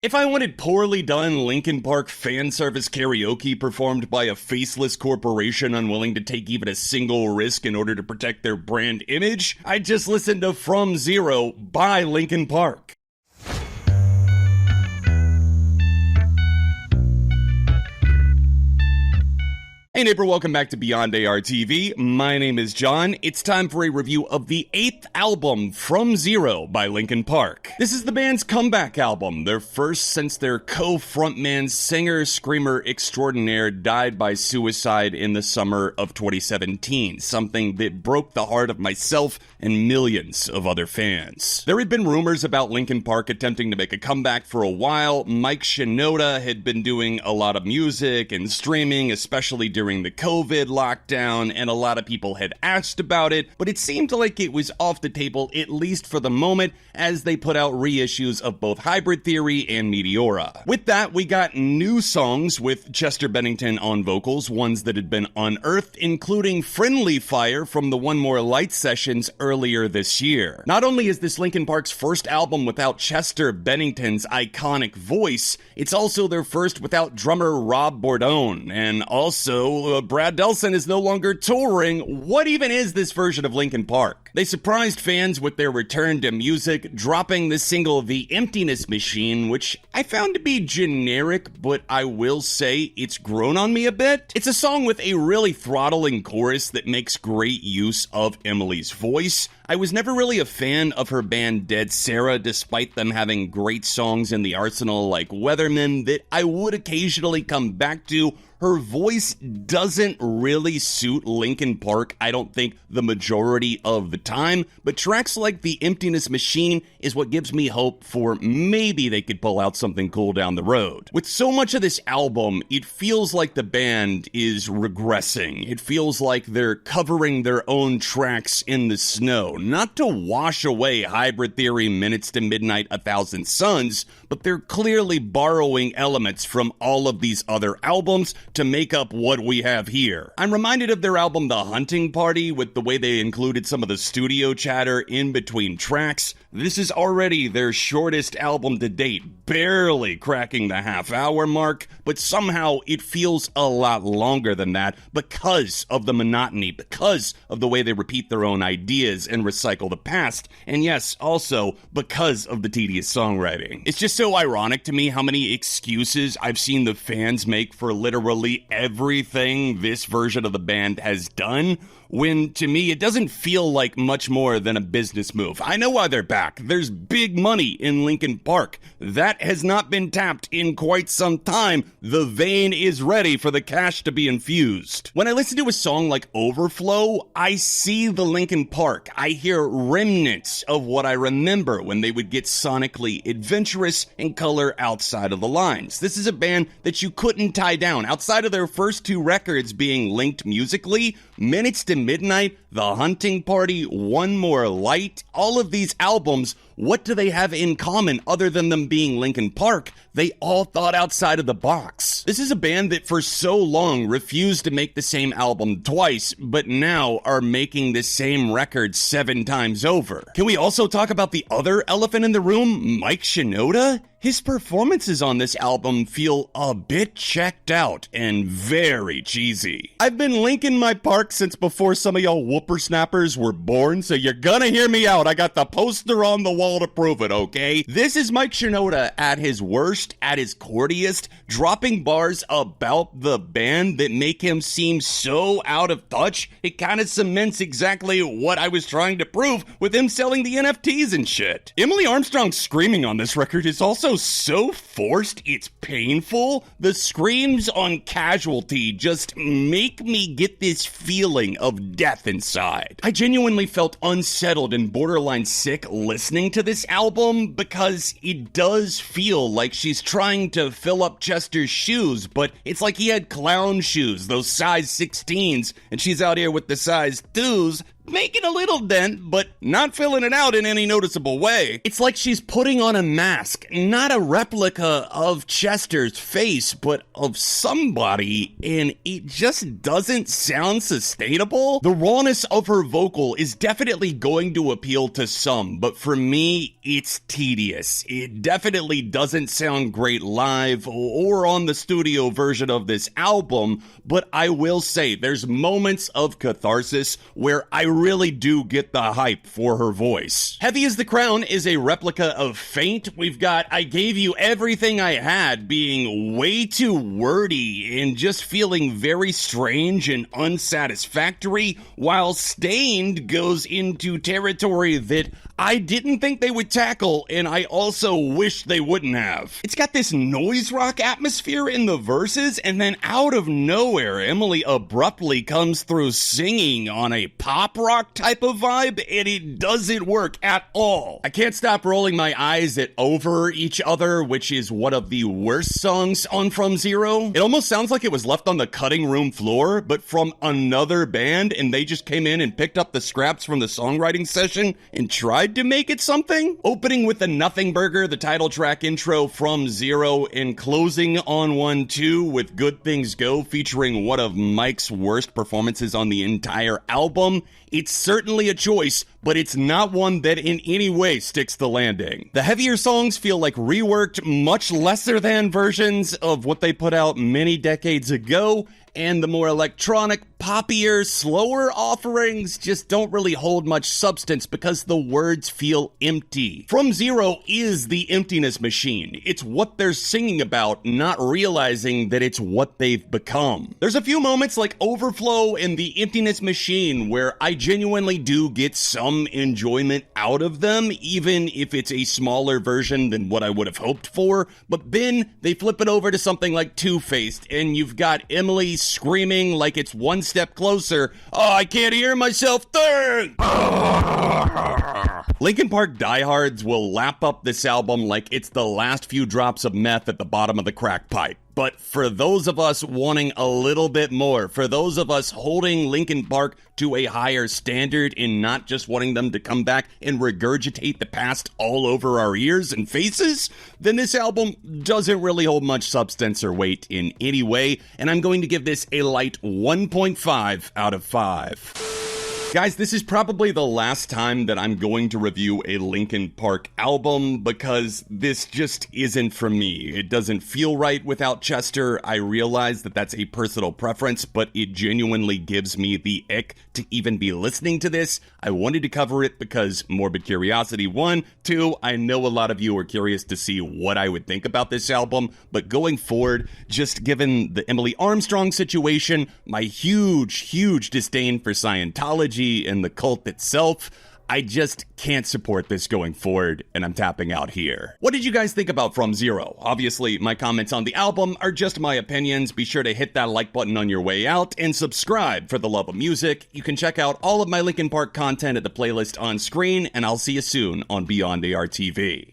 If I wanted poorly done Linkin Park fan service karaoke performed by a faceless corporation unwilling to take even a single risk in order to protect their brand image, I'd just listen to From Zero by Linkin Park. Hey neighbor, welcome back to Beyond ARTV. My name is John. It's time for a review of the 8th album, From Zero by Linkin Park. This is the band's comeback album, their first since their co-frontman, singer-screamer extraordinaire died by suicide in the summer of 2017, something that broke the heart of myself and millions of other fans. There had been rumors about Linkin Park attempting to make a comeback for a while. Mike Shinoda had been doing a lot of music and streaming, especially during the COVID lockdown, and a lot of people had asked about it, but it seemed like it was off the table, at least for the moment, as they put out reissues of both Hybrid Theory and Meteora. With that, we got new songs with Chester Bennington on vocals, ones that had been unearthed, including Friendly Fire from the One More Light sessions earlier this year. Not only is this Linkin Park's first album without Chester Bennington's iconic voice, it's also their first without drummer Rob Bordone, and also Brad Delson is no longer touring. What even is this version of Linkin Park? They surprised fans with their return to music, dropping the single The Emptiness Machine, which I found to be generic, but I will say it's grown on me a bit. It's a song with a really throttling chorus that makes great use of Emily's voice. I was never really a fan of her band Dead Sarah, despite them having great songs in the arsenal like Weatherman that I would occasionally come back to. Her voice doesn't really suit Linkin Park, I don't think, the majority of the time, but tracks like The Emptiness Machine is what gives me hope for maybe they could pull out something cool down the road. With so much of this album, it feels like the band is regressing. It feels like they're covering their own tracks in the snow, not to wash away Hybrid Theory, Minutes to Midnight, 1,000 Suns, but they're clearly borrowing elements from all of these other albums to make up what we have here. I'm reminded of their album The Hunting Party with the way they included some of the studio chatter in between tracks. This is already their shortest album to date, barely cracking the half-hour mark, but somehow it feels a lot longer than that because of the monotony, because of the way they repeat their own ideas and recycle the past, and yes, also because of the tedious songwriting. It's just so ironic to me how many excuses I've seen the fans make for literally everything this version of the band has done, when, to me, it doesn't feel like much more than a business move. I know why they're back. There's big money in Linkin Park. That has not been tapped in quite some time. The vein is ready for the cash to be infused. When I listen to a song like Overflow, I see the Linkin Park. I hear remnants of what I remember when they would get sonically adventurous and color outside of the lines. This is a band that you couldn't tie down. Outside of their first two records being linked musically, Minutes to Midnight, The Hunting Party, One More Light, all of these albums, what do they have in common other than them being Linkin Park? They all thought outside of the box. This is a band that for so long refused to make the same album twice, but now are making the same record 7 times over. Can we also talk about the other elephant in the room, Mike Shinoda? His performances on this album feel a bit checked out and very cheesy. I've been linking my park since before some of y'all whippersnappers were born, so you're gonna hear me out. I got the poster on the wall to prove it, okay? This is Mike Shinoda at his worst, at his cordiest, dropping bars about the band that make him seem so out of touch, it kind of cements exactly what I was trying to prove with him selling the NFTs and shit. Emily Armstrong screaming on this record is also so forced, it's painful. The screams on Casualty just make me get this feeling of death inside. I genuinely felt unsettled and borderline sick listening to this album because it does feel like she's trying to fill up Chester's shoes, but it's like he had clown shoes, those size 16s, and she's out here with the size 2s. making a little dent, but not filling it out in any noticeable way. It's like she's putting on a mask, not a replica of Chester's face, but of somebody, and it just doesn't sound sustainable. The rawness of her vocal is definitely going to appeal to some, but for me, it's tedious. It definitely doesn't sound great live or on the studio version of this album, but I will say there's moments of catharsis where I really do get the hype for her voice. Heavy as the Crown is a replica of Faint. We've got I Gave You Everything I Had being way too wordy and just feeling very strange and unsatisfactory, while Stained goes into territory that I didn't think they would tackle, and I also wish they wouldn't have. It's got this noise rock atmosphere in the verses, and then out of nowhere, Emily abruptly comes through singing on a pop rock type of vibe, and it doesn't work at all. I can't stop rolling my eyes at Over Each Other, which is one of the worst songs on From Zero. It almost sounds like it was left on the cutting room floor, but from another band, and they just came in and picked up the scraps from the songwriting session and tried to make it something. Opening with the Nothing Burger, the title track intro From Zero, and closing on 1-2 with Good Things Go, featuring one of Mike's worst performances on the entire album. It's certainly a choice, but it's not one that in any way sticks the landing. The heavier songs feel like reworked, much lesser than versions of what they put out many decades ago, and the more electronic, poppier, slower offerings just don't really hold much substance because the words feel empty. From Zero is the Emptiness Machine. It's what they're singing about, not realizing that it's what they've become. There's a few moments like Overflow and the Emptiness Machine where I genuinely do get some enjoyment out of them, even if it's a smaller version than what I would have hoped for, but then they flip it over to something like Two-Faced, and you've got Emily screaming like it's one step closer. Oh, I can't hear myself think! Linkin Park diehards will lap up this album like it's the last few drops of meth at the bottom of the crack pipe. But for those of us wanting a little bit more, for those of us holding Linkin Park to a higher standard and not just wanting them to come back and regurgitate the past all over our ears and faces, then this album doesn't really hold much substance or weight in any way, and I'm going to give this a light 1.5 out of 5. Guys, this is probably the last time that I'm going to review a Linkin Park album because this just isn't for me. It doesn't feel right without Chester. I realize that that's a personal preference, but it genuinely gives me the ick to even be listening to this. I wanted to cover it because morbid curiosity, 1. 2, I know a lot of you are curious to see what I would think about this album, but going forward, just given the Emily Armstrong situation, my huge disdain for Scientology and the cult itself, I just can't support this going forward, and I'm tapping out here. What did you guys think about From Zero? Obviously, my comments on the album are just my opinions. Be sure to hit that like button on your way out, and subscribe for the love of music. You can check out all of my Linkin Park content at the playlist on screen, and I'll see you soon on Beyond ARTV.